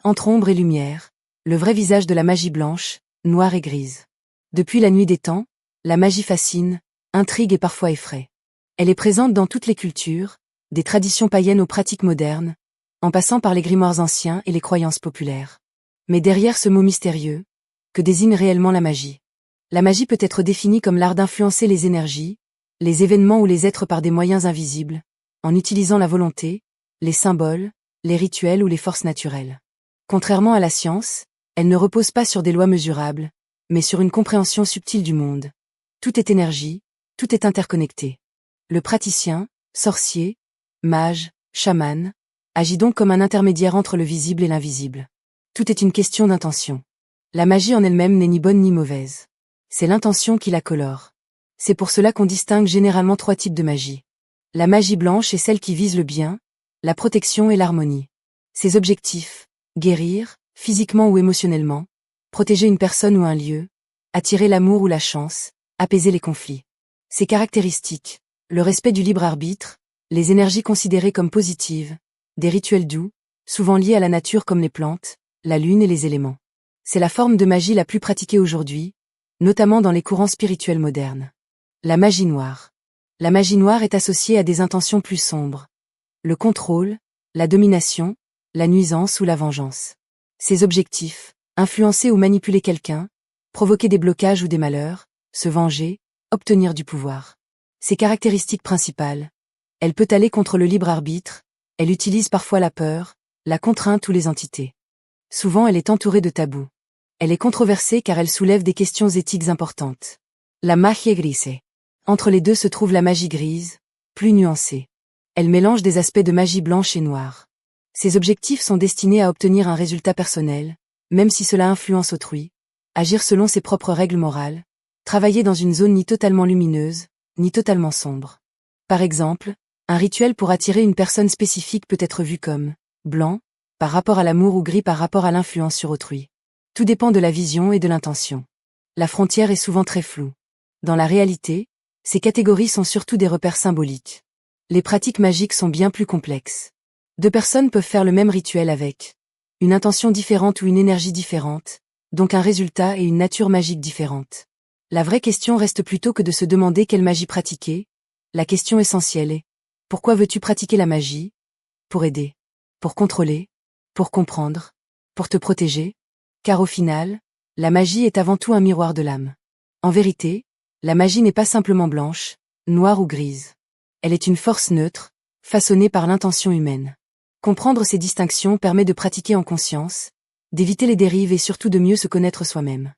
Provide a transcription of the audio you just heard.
Entre ombre et lumière, le vrai visage de la magie blanche, noire et grise. Depuis la nuit des temps, la magie fascine, intrigue et parfois effraie. Elle est présente dans toutes les cultures, des traditions païennes aux pratiques modernes, en passant par les grimoires anciens et les croyances populaires. Mais derrière ce mot mystérieux, que désigne réellement la magie? La magie peut être définie comme l'art d'influencer les énergies, les événements ou les êtres par des moyens invisibles, en utilisant la volonté, les symboles, les rituels ou les forces naturelles. Contrairement à la science, elle ne repose pas sur des lois mesurables, mais sur une compréhension subtile du monde. Tout est énergie, tout est interconnecté. Le praticien, sorcier, mage, chaman, agit donc comme un intermédiaire entre le visible et l'invisible. Tout est une question d'intention. La magie en elle-même n'est ni bonne ni mauvaise. C'est l'intention qui la colore. C'est pour cela qu'on distingue généralement 3 types de magie. La magie blanche est celle qui vise le bien, la protection et l'harmonie. Ses objectifs: guérir, physiquement ou émotionnellement, protéger une personne ou un lieu, attirer l'amour ou la chance, apaiser les conflits. Ses caractéristiques: le respect du libre arbitre, les énergies considérées comme positives, des rituels doux, souvent liés à la nature comme les plantes, la lune et les éléments. C'est la forme de magie la plus pratiquée aujourd'hui, notamment dans les courants spirituels modernes. La magie noire. La magie noire est associée à des intentions plus sombres. Le contrôle, la domination, la nuisance ou la vengeance. Ses objectifs: influencer ou manipuler quelqu'un, provoquer des blocages ou des malheurs, se venger, obtenir du pouvoir. Ses caractéristiques principales: elle peut aller contre le libre arbitre, elle utilise parfois la peur, la contrainte ou les entités. Souvent elle est entourée de tabous. Elle est controversée car elle soulève des questions éthiques importantes. La magia grise. Entre les deux se trouve la magie grise, plus nuancée. Elle mélange des aspects de magie blanche et noire. Ses objectifs sont destinés à obtenir un résultat personnel, même si cela influence autrui, agir selon ses propres règles morales, travailler dans une zone ni totalement lumineuse, ni totalement sombre. Par exemple, un rituel pour attirer une personne spécifique peut être vu comme blanc, par rapport à l'amour ou gris par rapport à l'influence sur autrui. Tout dépend de la vision et de l'intention. La frontière est souvent très floue. Dans la réalité, ces catégories sont surtout des repères symboliques. Les pratiques magiques sont bien plus complexes. 2 personnes peuvent faire le même rituel avec une intention différente ou une énergie différente, donc un résultat et une nature magique différente. La vraie question reste plutôt que de se demander quelle magie pratiquer. La question essentielle est: pourquoi veux-tu pratiquer la magie? Pour aider, pour contrôler, pour comprendre, pour te protéger? Car au final, la magie est avant tout un miroir de l'âme. En vérité, la magie n'est pas simplement blanche, noire ou grise. Elle est une force neutre, façonnée par l'intention humaine. Comprendre ces distinctions permet de pratiquer en conscience, d'éviter les dérives et surtout de mieux se connaître soi-même.